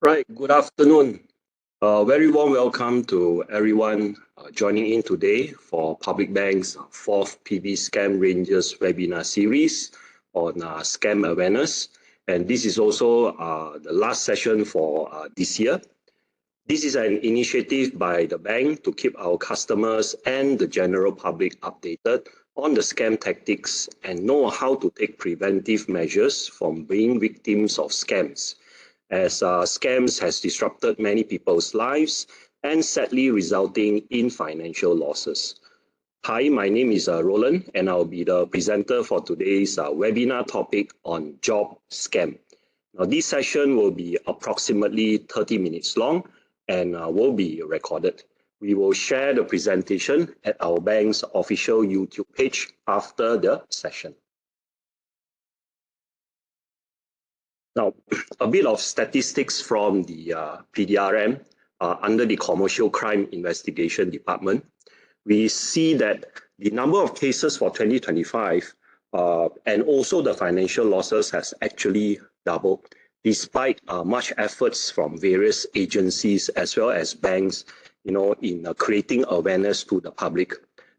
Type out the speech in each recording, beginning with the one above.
Right, good afternoon. Very warm welcome to everyone joining in today for Public Bank's fourth PB Scam Rangers webinar series on scam awareness. And this is also the last session for this year. This is an initiative by the bank to keep our customers and the general public updated on the scam tactics and know how to take preventive measures from being victims of scams, as scams has disrupted many people's lives and sadly resulting in financial losses. Hi, my name is Roland, and I'll be the presenter for today's webinar topic on job scam. Now, this session will be approximately 30 minutes long and will be recorded. We will share the presentation at our bank's official YouTube page after the session. Now, a bit of statistics from the PDRM under the Commercial Crime Investigation Department. We see that the number of cases for 2025 and also the financial losses has actually doubled, despite much efforts from various agencies as well as banks, in creating awareness to the public.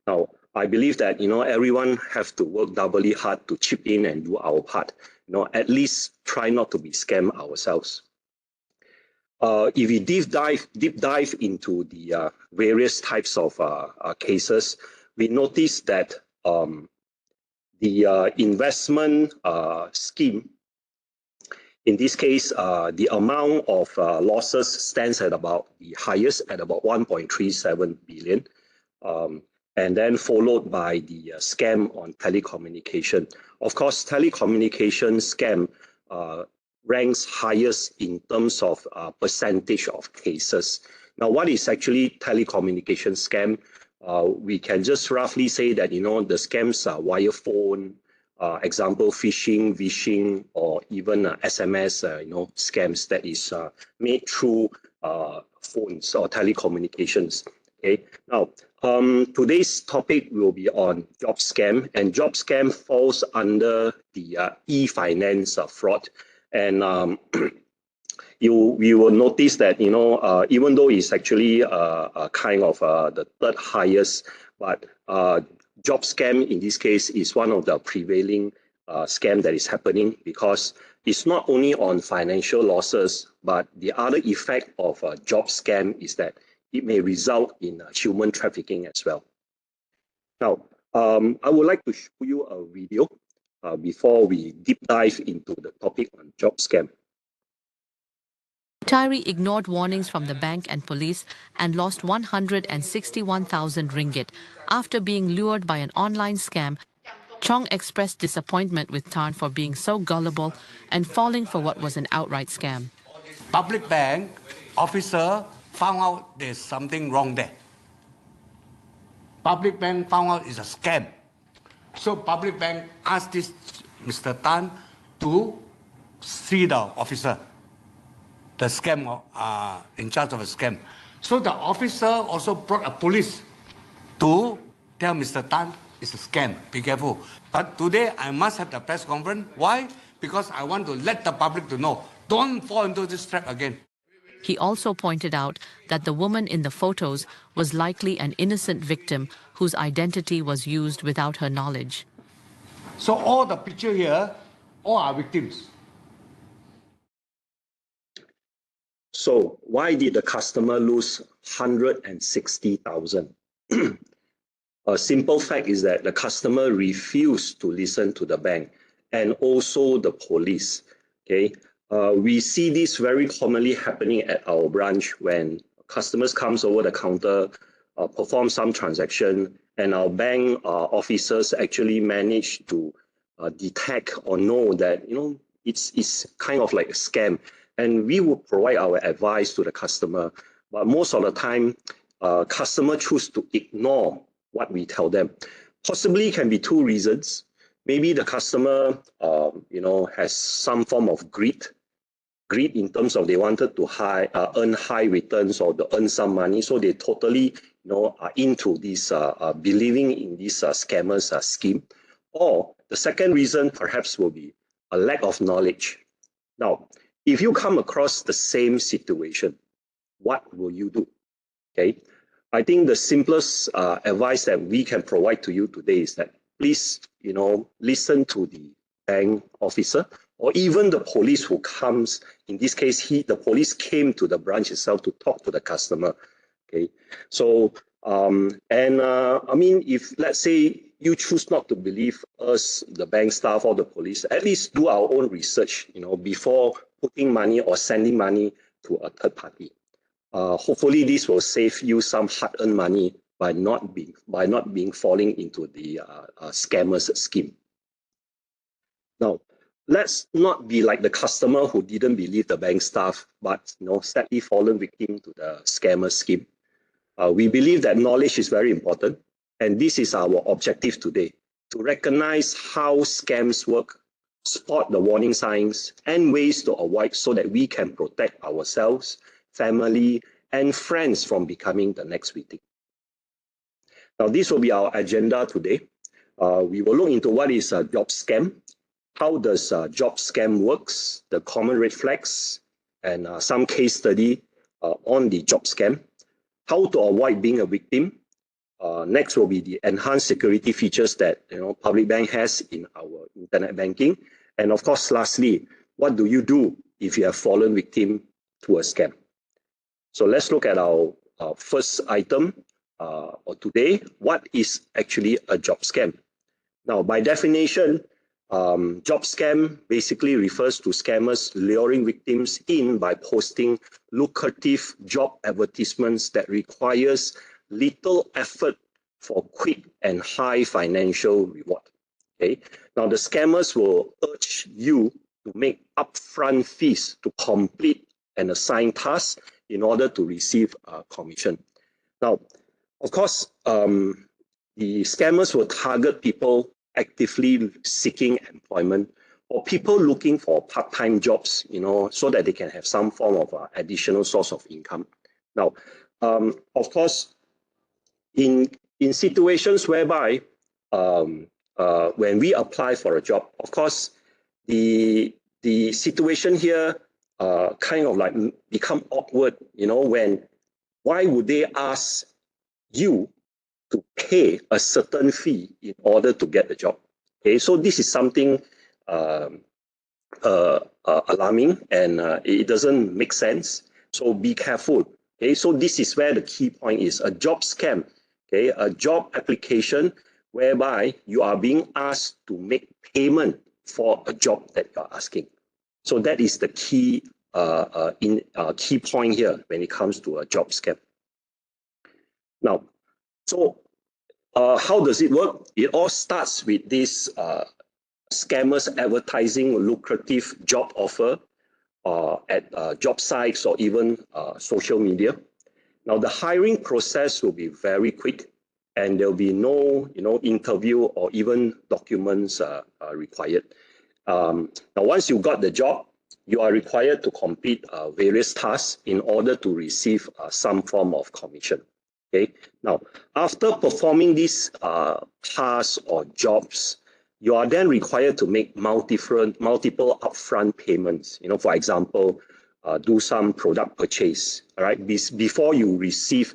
Now, I believe that everyone have to work doubly hard to chip in and do our part. At least try not to be scammed ourselves. If we deep dive into the various types of cases, we notice that the investment scheme, in this case, the amount of losses stands at about the highest at about 1.37 billion. And then followed by the scam on telecommunication. Of course, telecommunication scam ranks highest in terms of percentage of cases. Now, what is actually telecommunication scam? We can just roughly say that, the scams are wire phone, example, phishing, vishing, or even SMS, scams that is made through phones or telecommunications. Okay. Now, today's topic will be on job scam, and job scam falls under the e-finance fraud. And we will notice that even though it's actually kind of the third highest, but job scam in this case is one of the prevailing scam that is happening, because it's not only on financial losses, but the other effect of a job scam is that it may result in human trafficking as well. Now, I would like to show you a video before we deep dive into the topic on job scam. Retiree ignored warnings from the bank and police and lost 161,000 ringgit after being lured by an online scam. Chong expressed disappointment with Tan for being so gullible and falling for what was an outright scam. Public bank officer found out there's something wrong there. Public bank found out it's a scam. So public bank asked this Mr. Tan to see the officer, the scam in charge of a scam. So the officer also brought a police to tell Mr. Tan it's a scam, be careful. But today I must have the press conference. Why? Because I want to let the public to know, don't fall into this trap again. He also pointed out that the woman in the photos was likely an innocent victim whose identity was used without her knowledge. So all the picture here, all are victims. So why did the customer lose 160,000? A simple fact is that the customer refused to listen to the bank and also the police. Okay. We see this very commonly happening at our branch when customers comes over the counter, perform some transaction, and our bank officers actually manage to detect or know that it's kind of like a scam, and we will provide our advice to the customer. But most of the time, customer choose to ignore what we tell them. Possibly can be two reasons. Maybe the customer, has some form of greed in terms of they wanted to earn high returns or to earn some money, so they totally are into this believing in this scammers scheme. Or the second reason perhaps will be a lack of knowledge. Now, if you come across the same situation, what will you do? Okay, I think the simplest advice that we can provide to you today is that please, listen to the bank officer or even the police who comes. In this case, the police came to the branch itself to talk to the customer. Okay, so I mean, if let's say you choose not to believe us, the bank staff or the police, at least do our own research, before putting money or sending money to a third party. Hopefully, this will save you some hard-earned money by not being falling into the scammers scheme. Now, let's not be like the customer who didn't believe the bank staff, but sadly fallen victim to the scammer scheme. We believe that knowledge is very important, and this is our objective today, to recognize how scams work, spot the warning signs, and ways to avoid so that we can protect ourselves, family, and friends from becoming the next victim. Now, this will be our agenda today. We will look into what is a job scam, how does a job scam works, the common red flags, and some case study on the job scam, how to avoid being a victim. Next will be the enhanced security features that Public Bank has in our internet banking. And of course, lastly, what do you do if you have fallen victim to a scam? So let's look at our first item today. What is actually a job scam? Now, by definition, job scam basically refers to scammers luring victims in by posting lucrative job advertisements that requires little effort for quick and high financial reward. Okay. Now, the scammers will urge you to make upfront fees to complete an assigned task in order to receive a commission. Now, of course, the scammers will target people actively seeking employment or people looking for part-time jobs, so that they can have some form of additional source of income. Now, of course, in situations whereby when we apply for a job, of course, the situation here kind of like become awkward, why would they ask you to pay a certain fee in order to get the job? Okay, so this is something alarming, and it doesn't make sense. So be careful. Okay, so this is where the key point is: a job scam. Okay, a job application whereby you are being asked to make payment for a job that you are asking. So that is the key key point here when it comes to a job scam. Now, so how does it work? It all starts with this scammers advertising lucrative job offer at job sites or even social media. Now, the hiring process will be very quick, and there will be no interview or even documents required. Now, once you got the job, you are required to complete various tasks in order to receive some form of commission. Okay. Now, after performing these tasks or jobs, you are then required to make multiple upfront payments. For example, do some product purchase. All right, before you receive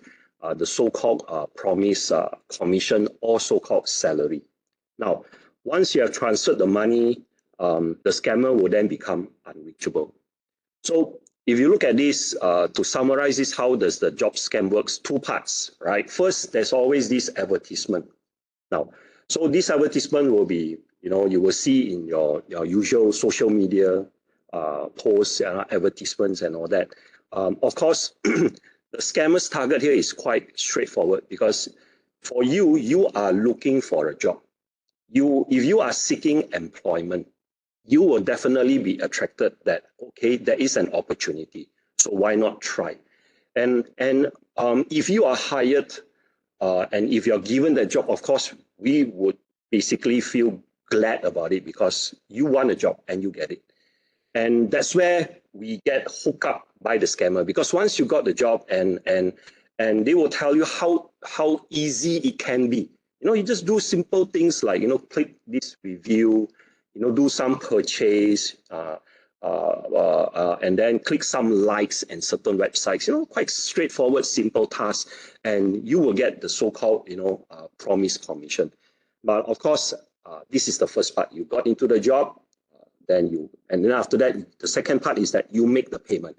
the so-called promised commission or so-called salary. Now, once you have transferred the money, the scammer will then become unreachable. So if you look at this, to summarize this, how does the job scam works? Two parts, right? First, there's always this advertisement. Now, so this advertisement will be, you will see in your usual social media posts, advertisements and all that. Of course, the scammer's target here is quite straightforward, because for you are looking for a job. If you are seeking employment, you will definitely be attracted that, okay, there is an opportunity, so why not try? And if you are hired and if you're given the job, of course, we would basically feel glad about it because you want a job and you get it. And that's where we get hooked up by the scammer, because once you got the job and they will tell you how easy it can be. You just do simple things like, click this review, do some purchase, and then click some likes and certain websites. Quite straightforward, simple task, and you will get the so-called promised commission. But of course, this is the first part. You got into the job, and then after that, the second part is that you make the payment.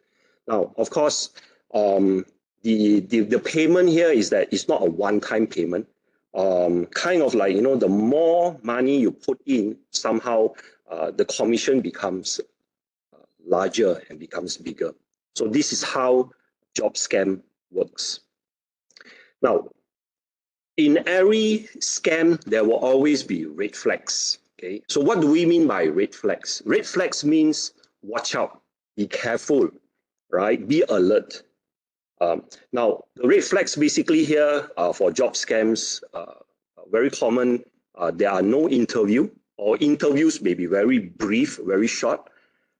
Now, of course, the payment here is that it's not a one-time payment. Kind of like, the more money you put in, somehow the commission becomes larger and becomes bigger. So this is how job scam works. Now, in every scam, there will always be red flags. Okay, so what do we mean by red flags? Red flags means watch out, be careful, right? Be alert. Now, the red flags basically here for job scams, very common. There are no interview, or interviews may be very brief, very short.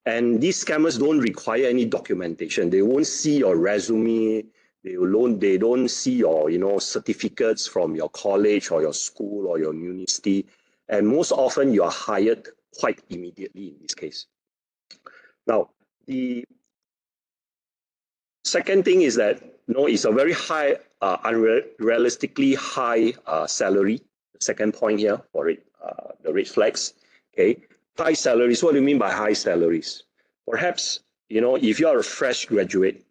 And these scammers don't require any documentation. They won't see your resume. They don't see your certificates from your college or your school or your university. And most often you are hired quite immediately in this case. Now, the second thing is that it's a very high, unrealistically high salary. The second point here for it, the red flags. Okay, high salaries. What do you mean by high salaries? Perhaps if you are a fresh graduate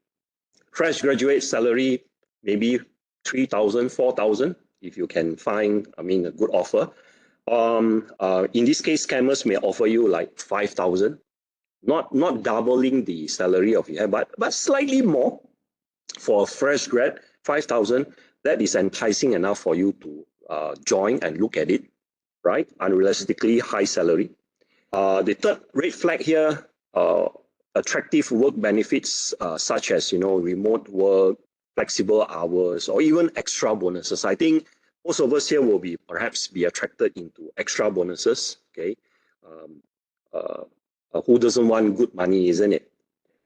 salary maybe 3,000, 4,000 if you can find a good offer. In this case, scammers may offer you like 5,000, not doubling the salary of your but slightly more. For a fresh grad, 5,000, that is enticing enough for you to join and look at it, right? Unrealistically high salary. The third red flag here, attractive work benefits such as remote work, flexible hours, or even extra bonuses. I think most of us here will perhaps be attracted into extra bonuses. Okay, who doesn't want good money, isn't it?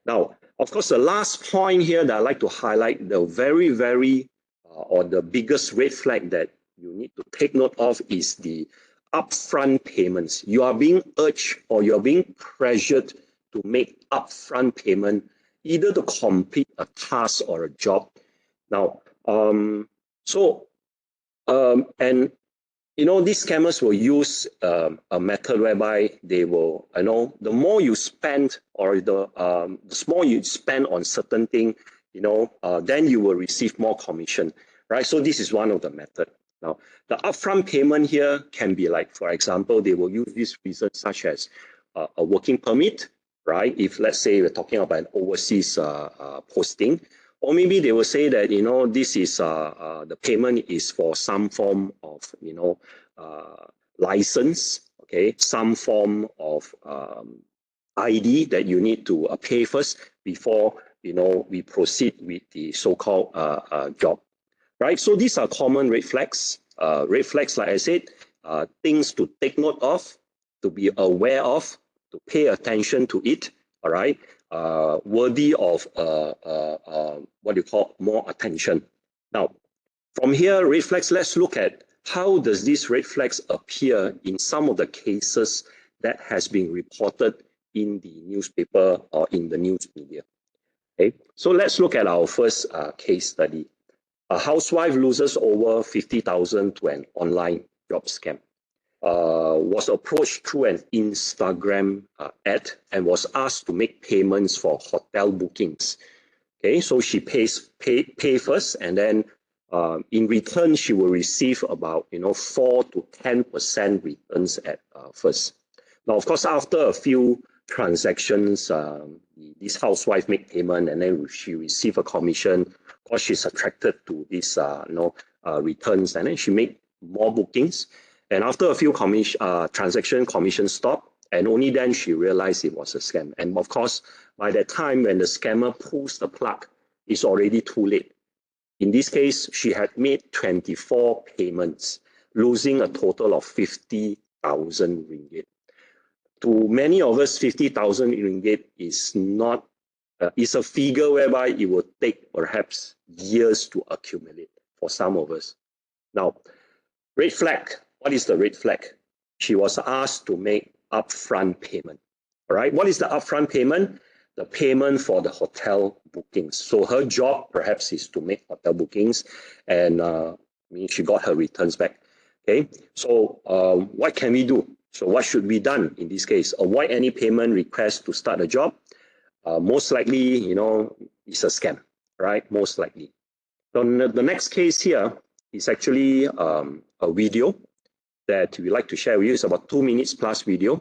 Now, of course, the last point here that I'd like to highlight, the very, very, or the biggest red flag that you need to take note of is the upfront payments. You are being urged or you're being pressured to make upfront payment, either to complete a task or a job. Now, these scammers will use a method whereby they will, the more you spend or the more you spend on certain thing, then you will receive more commission, right? So this is one of the method. Now, the upfront payment here can be like, for example, they will use this reason such as a working permit, right? If let's say we're talking about an overseas posting, or maybe they will say that, this is the payment is for some form of, license, okay, some form of ID that you need to pay first before, we proceed with the so-called job, right? So these are common red flags. Red flags, like I said, things to take note of, to be aware of, to pay attention to it, all right? Worthy of what you call more attention. Now, from here, red flags, let's look at how does these red flags appear in some of the cases that has been reported in the newspaper or in the news media. Okay, so let's look at our first case study. A housewife loses over 50,000 to an online job scam. Was approached through an Instagram ad and was asked to make payments for hotel bookings. Okay, so she pay first, and then in return she will receive about 4 to 10% returns at first. Now, of course, after a few transactions, this housewife make payment, and then she receive a commission. Of course, she's attracted to these returns, and then she make more bookings. And after a few transaction, commission stopped, and only then she realized it was a scam. And of course, by that time when the scammer pulls the plug, it's already too late. In this case, she had made 24 payments, losing a total of 50,000 ringgit. To many of us, 50,000 ringgit is not, it's a figure whereby it will take perhaps years to accumulate for some of us. Now, red flag. What is the red flag? She was asked to make upfront payment. All right, what is the upfront payment? The payment for the hotel bookings. So her job perhaps is to make hotel bookings, and she got her returns back. Okay, so what can we do? So what should be done in this case? Avoid any payment request to start a job. Most likely, it's a scam, right? Most likely. So the next case here is actually a video that we like to share with you. It's about 2 minutes plus video.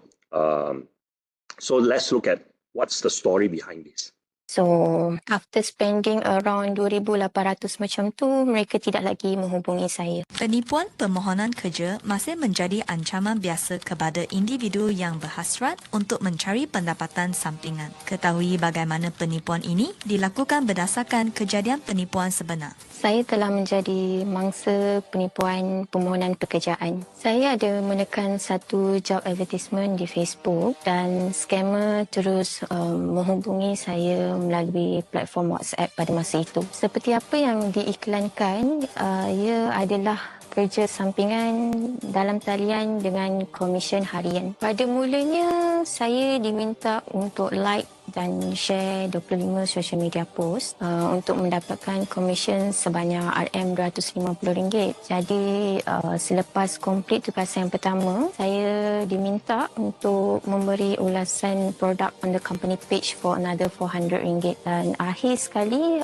So let's look at what's the story behind this. So, after spending around 2,800 macam tu, mereka tidak lagi menghubungi saya. Penipuan permohonan kerja masih menjadi ancaman biasa kepada individu yang berhasrat untuk mencari pendapatan sampingan. Ketahui bagaimana penipuan ini dilakukan berdasarkan kejadian penipuan sebenar. Saya telah menjadi mangsa penipuan permohonan pekerjaan. Saya ada menekan satu job advertisement di Facebook dan scammer terus menghubungi saya melalui platform WhatsApp pada masa itu. Seperti apa yang diiklankan, ia adalah kerja sampingan dalam talian dengan komisen harian. Pada mulanya, saya diminta untuk like dan share 25 social media post untuk mendapatkan komisen sebanyak RM250. Jadi selepas komplit tugasan yang pertama, saya diminta untuk memberi ulasan produk on the company page for another RM400. Dan akhir sekali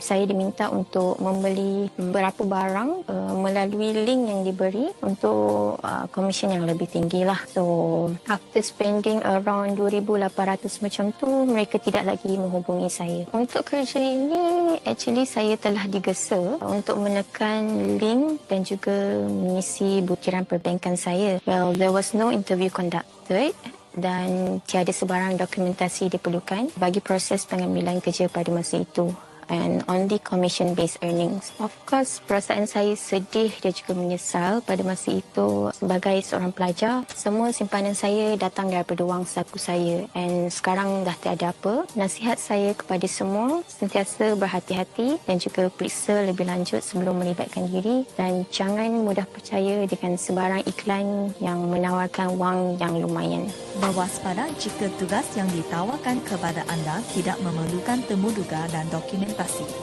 saya diminta untuk membeli beberapa barang melalui link yang diberi untuk komisen yang lebih tinggi lah. So after spending around 2,800 macam tu, mereka tidak lagi menghubungi saya. Untuk kerja ini, actually saya telah digesa untuk menekan link dan juga mengisi butiran perbankan saya. Well, there was no interview conducted dan tiada sebarang dokumentasi diperlukan bagi proses pengambilan kerja pada masa itu. And only commission-based earnings. Of course, perasaan saya sedih dan juga menyesal pada masa itu. Sebagai seorang pelajar, semua simpanan saya datang daripada wang saku saya. And sekarang dah tiada apa. Nasihat saya kepada semua, sentiasa berhati-hati dan juga periksa lebih lanjut sebelum melibatkan diri. Dan jangan mudah percaya dengan sebarang iklan yang menawarkan wang yang lumayan. Berwaspada jika tugas yang ditawarkan kepada anda tidak memerlukan temuduga dan dokumentasi.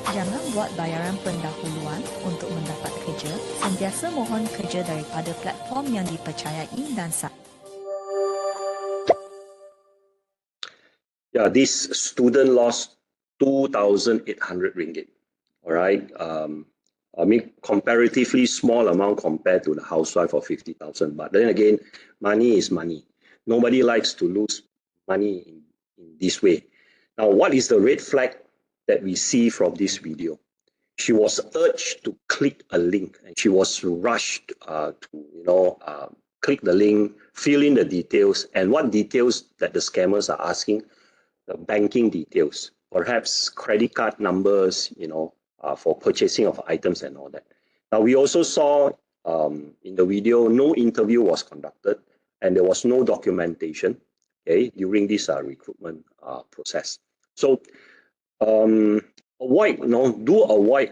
Jangan buat bayaran pendahuluan untuk mendapat kerja. Sentiasa mohon kerja daripada platform yang dipercayai dan sah. Yeah, this student lost RM2,800. All right. Comparatively small amount compared to the housewife of 50,000. But then again, money is money. Nobody likes to lose money in this way. Now, what is the red flag that we see from this video? She was urged to click a link, and she was rushed to click the link, fill in the details, and what details that the scammers are asking? The banking details, perhaps credit card numbers, for purchasing of items and all that. Now, we also saw in the video, no interview was conducted, and there was no documentation, during this recruitment process. So avoid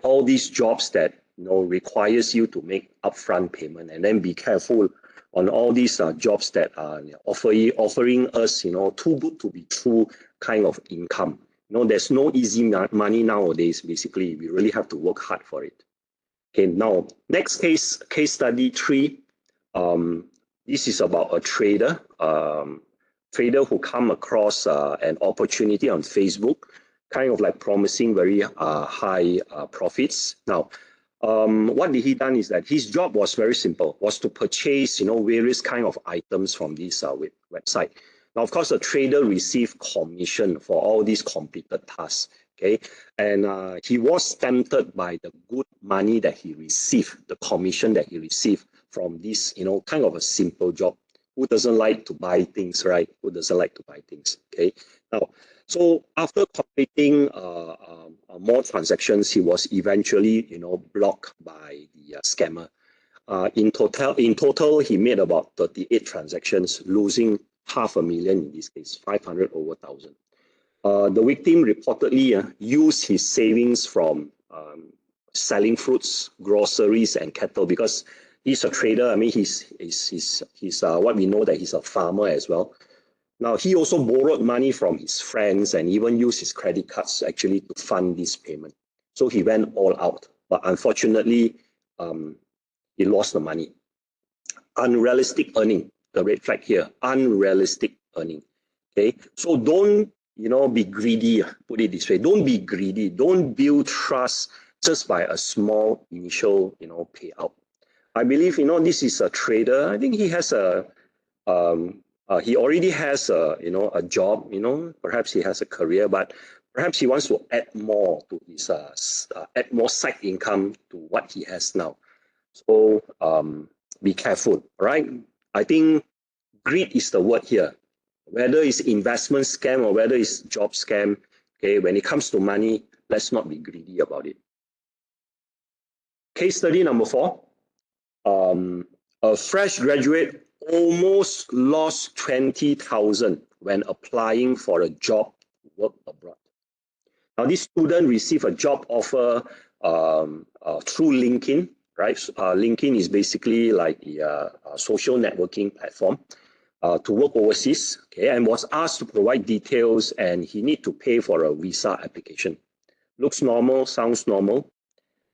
all these jobs that requires you to make upfront payment, and then be careful on all these jobs that are offering us too good to be true kind of income. There's no easy money nowadays. Basically, we really have to work hard for it. Okay, now next case study 3. This is about a trader who come across an opportunity on Facebook, kind of like promising very high profits. Now, what he done is that his job was very simple, was to purchase various kind of items from this website. Now, of course, the trader received commission for all these completed tasks. Okay, and he was tempted by the good money that he received, the commission that he received from this, kind of a simple job. Who doesn't like to buy things, right? Who doesn't like to buy things? Okay. Now, so after completing more transactions, he was eventually, blocked by the scammer. In total, he made about 38 transactions, losing $500,000 in this case, 500 over 1,000. The victim reportedly used his savings from selling fruits, groceries, and cattle, because he's a trader. I mean, he's what we know that he's a farmer as well. Now, he also borrowed money from his friends and even used his credit cards actually to fund this payment. So he went all out, but unfortunately, he lost the money. Unrealistic earning, the red flag here, unrealistic earning. Okay, so don't be greedy. Put it this way: don't be greedy. Don't build trust just by a small initial payout. I believe this is a trader. I think he has he already has a job. Perhaps he has a career, but perhaps he wants to add more to his add more side income to what he has now. So be careful, right? I think greed is the word here. Whether it's investment scam or whether it's job scam, okay, when it comes to money, let's not be greedy about it. Case study number 4. A fresh graduate almost lost 20,000 when applying for a job to work abroad. Now, this student received a job offer through LinkedIn, right? LinkedIn is basically like the social networking platform to work overseas, okay, and was asked to provide details, and he need to pay for a visa application. Looks normal, sounds normal.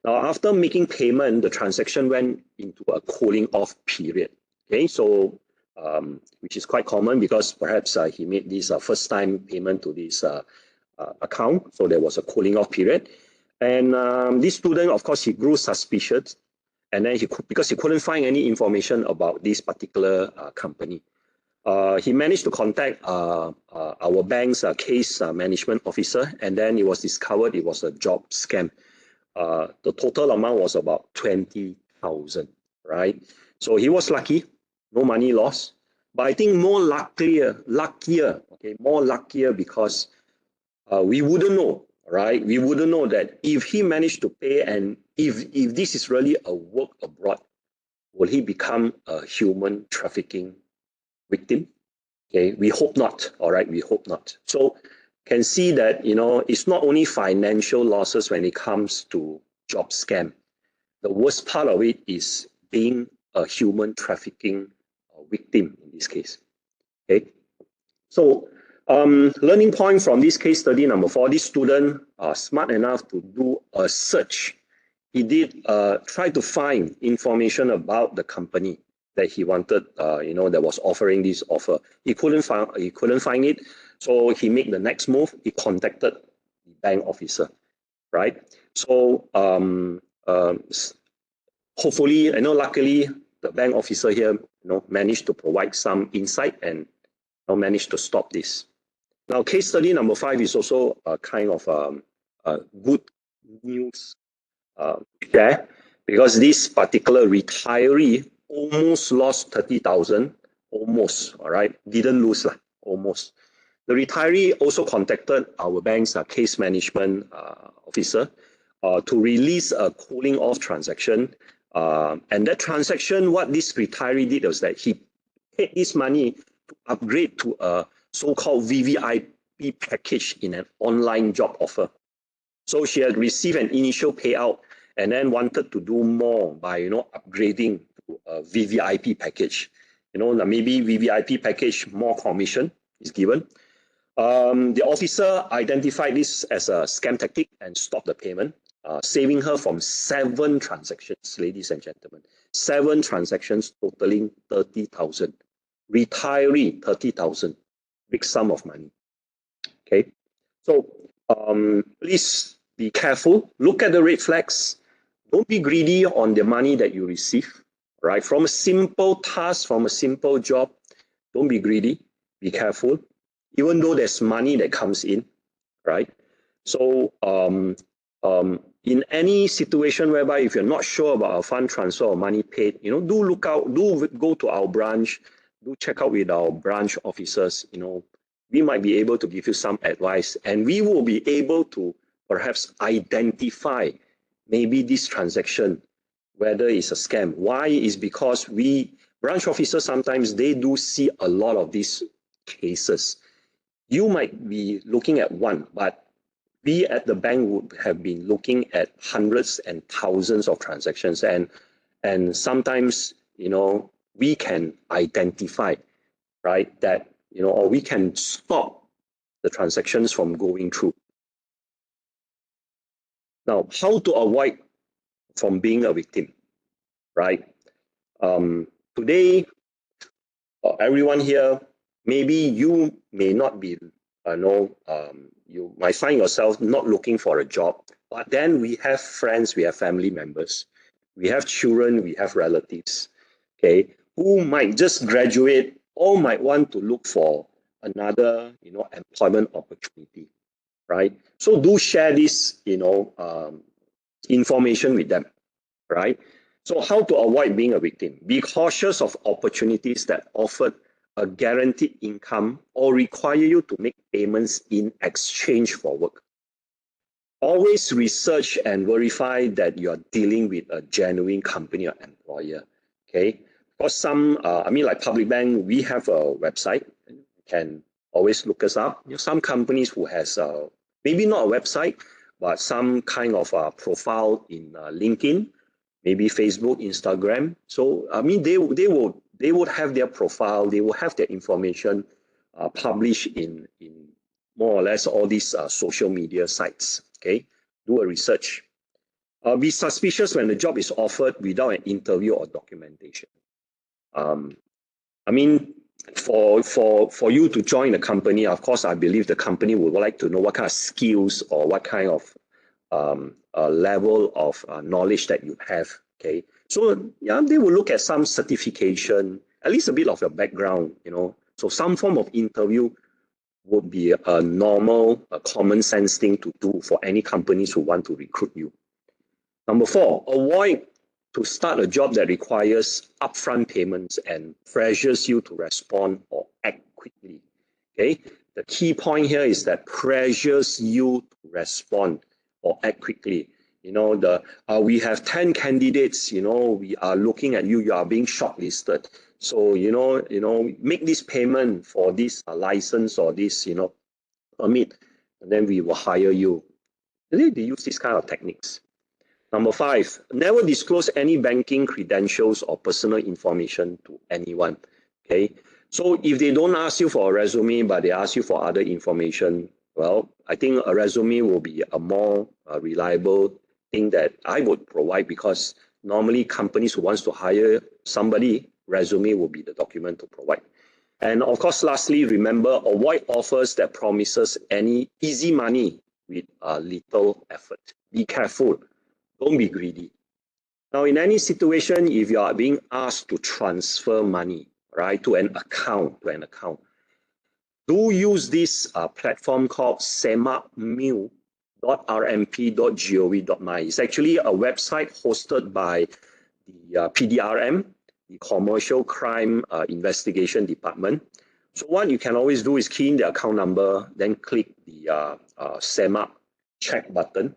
Now, after making payment, the transaction went into a cooling off period. Okay, so which is quite common because perhaps he made this first time payment to this account, so there was a cooling off period. And this student, of course, he grew suspicious, and then because he couldn't find any information about this particular company. He managed to contact our bank's case management officer, and then it was discovered it was a job scam. The total amount was about 20,000, right? So he was lucky, no money lost. But I think more luckier because we wouldn't know, right? We wouldn't know that if he managed to pay, and if this is really a work abroad, will he become a human trafficking victim? Okay, we hope not. All right, we hope not. So can see that it's not only financial losses when it comes to job scam. The worst part of it is being a human trafficking victim in this case. Okay, so learning point from this case study number 4. This student smart enough to do a search. He did try to find information about the company that he wanted, that was offering this offer. He couldn't find it, so he made the next move. He contacted the bank officer, right? So hopefully, luckily, the bank officer here, managed to provide some insight and managed to stop this. Now, case study number 5 is also a kind of good news share, because this particular retiree almost lost 30,000, almost, all right, didn't lose, almost. The retiree also contacted our bank's case management officer to release a cooling off transaction. And that transaction, what this retiree did was that he paid this money to upgrade to a so-called VVIP package in an online job offer. So she had received an initial payout and then wanted to do more by upgrading to a VVIP package. Maybe VVIP package, more commission is given. The officer identified this as a scam tactic and stopped the payment, saving her from 7 transactions, ladies and gentlemen. 7 transactions totaling 30,000. Retiree, 30,000. Big sum of money. Okay, so please be careful. Look at the red flags. Don't be greedy on the money that you receive, right? From a simple task, from a simple job, don't be greedy. Be careful. Even though there's money that comes in, right? So in any situation whereby if you're not sure about a fund transfer or money paid, do look out, do go to our branch, do check out with our branch officers. We might be able to give you some advice, and we will be able to perhaps identify maybe this transaction, whether it's a scam. Why? Is because branch officers, sometimes they do see a lot of these cases. You might be looking at one, but we at the bank would have been looking at hundreds and thousands of transactions, and sometimes we can identify, right, that or we can stop the transactions from going through. Now, how to avoid from being a victim, right? Today, everyone here, maybe you may not be, you might find yourself not looking for a job, but then we have friends, we have family members, we have children, we have relatives, okay, who might just graduate or might want to look for another, employment opportunity, right? So do share this, information with them, right? So how to avoid being a victim? Be cautious of opportunities that offer a guaranteed income or require you to make payments in exchange for work. Always research and verify that you're dealing with a genuine company or employer, okay? For some, like Public Bank, we have a website. You can always look us up. Some companies who has, maybe not a website, but some kind of profile in LinkedIn, maybe Facebook, Instagram. So they would have their profile, they will have their information published in more or less all these social media sites. Okay, do a research. Be suspicious when the job is offered without an interview or documentation. For you to join the company, of course, I believe the company would like to know what kind of skills or what kind of level of knowledge that you have. Okay, so yeah, they will look at some certification, at least a bit of your background. So some form of interview would be a normal, a common sense thing to do for any companies who want to recruit you. Number 4, avoid to start a job that requires upfront payments and pressures you to respond or act quickly. Okay, the key point here is that pressures you to respond or act quickly. We have 10 candidates, we are looking at you, you are being shortlisted. So, make this payment for this license or this, permit, and then we will hire you. They use these kind of techniques. Number 5, never disclose any banking credentials or personal information to anyone. Okay, so if they don't ask you for a resume, but they ask you for other information, well, I think a resume will be a more reliable thing that I would provide, because normally companies who wants to hire somebody, resume will be the document to provide. And of course, lastly, remember, avoid offers that promises any easy money with little effort. Be careful. Don't be greedy. Now, in any situation, if you are being asked to transfer money, right, to an account, do use this platform called semapmu.rmp.gov.my. It's actually a website hosted by the PDRM, the Commercial Crime Investigation Department. So what you can always do is key in the account number, then click the SEMAP check button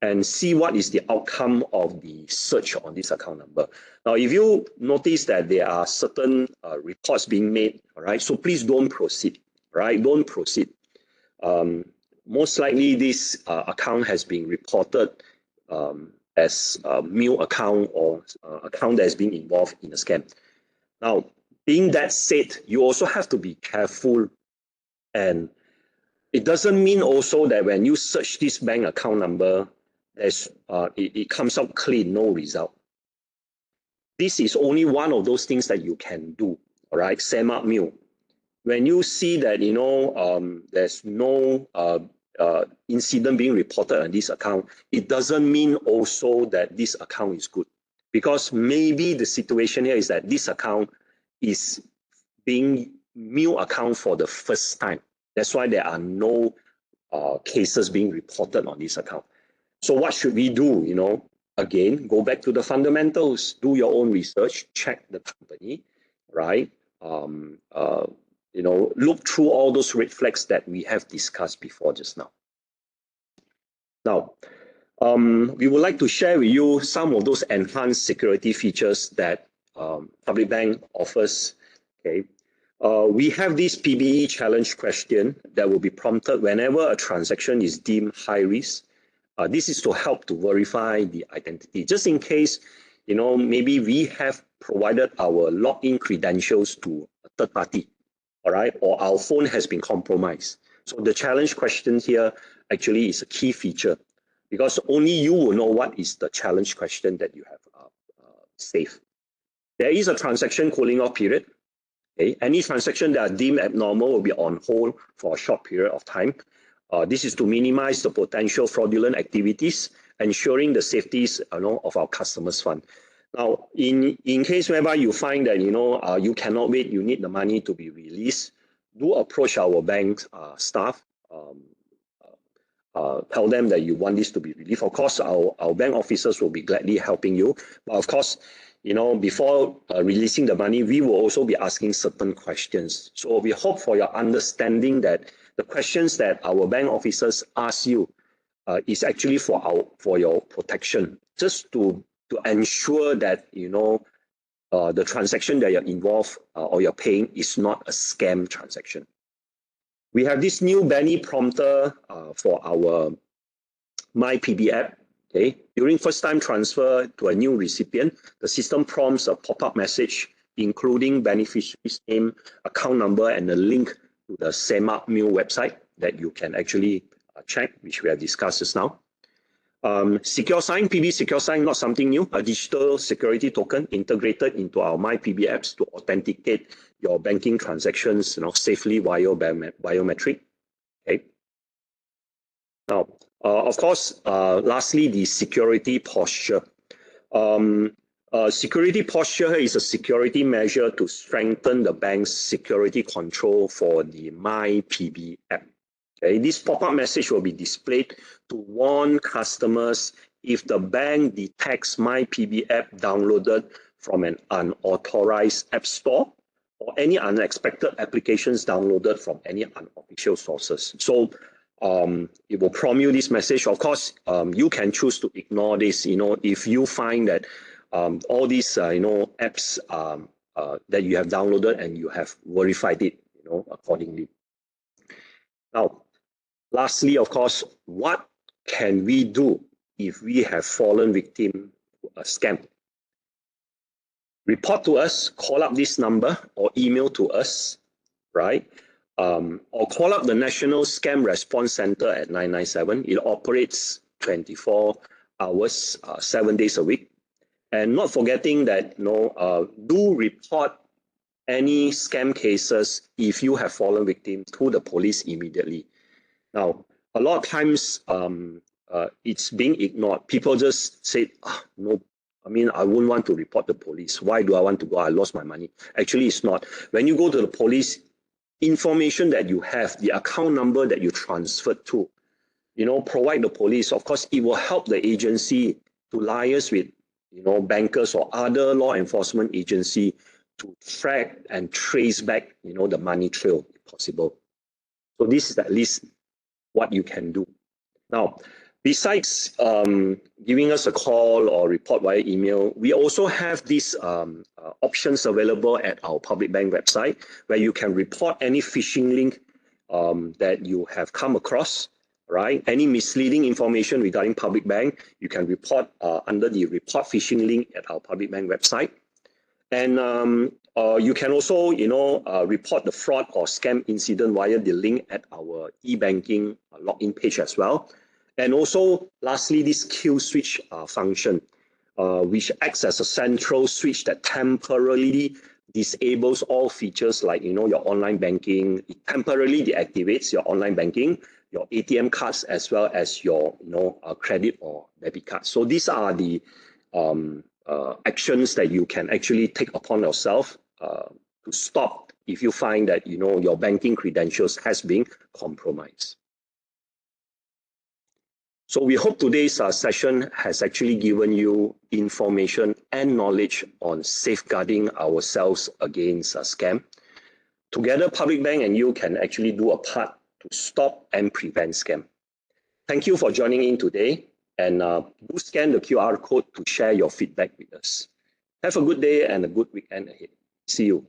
and see what is the outcome of the search on this account number. Now, if you notice that there are certain reports being made, all right, so please don't proceed, right? Don't proceed. Most likely this account has been reported as a mule account or account that has been involved in a scam. Now, being that said, you also have to be careful, and it doesn't mean also that when you search this bank account number, it comes out clean, no result. This is only one of those things that you can do, all right? SEMAP mule. When you see that, there's no incident being reported on this account, it doesn't mean also that this account is good. Because maybe the situation here is that this account is being mule account for the first time. That's why there are no cases being reported on this account. So what should we do? Again, go back to the fundamentals, do your own research, check the company, right? Look through all those red flags that we have discussed before just now. Now, we would like to share with you some of those enhanced security features that Public Bank offers. Okay, we have this PBE challenge question that will be prompted whenever a transaction is deemed high risk. This is to help to verify the identity, just in case, maybe we have provided our login credentials to a third party. all right, or our phone has been compromised. So the challenge question here actually is a key feature, because only you will know what is the challenge question that you have saved. There is a transaction cooling off period. Okay? Any transaction that are deemed abnormal will be on hold for a short period of time. This is to minimize the potential fraudulent activities, ensuring the safeties of our customers' fund. Now, in case whereby you find that you cannot wait, you need the money to be released, do approach our bank staff. Tell them that you want this to be released. Of course, our bank officers will be gladly helping you. But of course, before releasing the money, we will also be asking certain questions. So we hope for your understanding that the questions that our bank officers ask you is actually for your protection, just to ensure that the transaction that you're involved or you're paying is not a scam transaction. We have this new Benny prompter for our MyPB app. Okay, during first-time transfer to a new recipient, the system prompts a pop-up message including beneficiary's name, account number, and a link to the CEMAC Mail website that you can actually check, which we have discussed just now. Secure Sign, PB Secure Sign, not something new, a digital security token integrated into our MyPB apps to authenticate your banking transactions safely via biometric. Okay. Now, of course, lastly, the security posture. Security posture is a security measure to strengthen the bank's security control for the MyPB app. Okay, this pop-up message will be displayed to warn customers if the bank detects MyPB app downloaded from an unauthorized app store or any unexpected applications downloaded from any unofficial sources. So it will prompt you this message. Of course, you can choose to ignore this. If you find that all these apps that you have downloaded and you have verified it accordingly. Now, lastly, of course, what can we do if we have fallen victim to a scam? Report to us, call up this number or email to us, right? Or call up the National Scam Response Center at 997. It operates 24 hours, 7 days a week. And not forgetting that, do report any scam cases if you have fallen victim to the police immediately. Now, a lot of times it's being ignored. People just say, no, I wouldn't want to report the police. Why do I want to go? I lost my money. Actually, it's not. When you go to the police, information that you have, the account number that you transferred to, provide the police. Of course, it will help the agency to liaise with, bankers or other law enforcement agency to track and trace back, the money trail if possible. So this is at least what you can do. Now, besides giving us a call or report via email, we also have these options available at our public bank website where you can report any phishing link that you have come across, right? Any misleading information regarding public bank, you can report under the report phishing link at our public bank website. And you can also, report the fraud or scam incident via the link at our e-banking login page as well. And also, lastly, this kill switch function, which acts as a central switch that temporarily disables all features like, your online banking. It temporarily deactivates your online banking, your ATM cards, as well as your, credit or debit cards. So these are the actions that you can actually take upon yourself to stop if you find that your banking credentials has been compromised. So we hope today's session has actually given you information and knowledge on safeguarding ourselves against a scam. Together, Public Bank and you can actually do a part to stop and prevent scam. Thank you for joining in today, and do scan the QR code to share your feedback with us. Have a good day and a good weekend ahead. See you.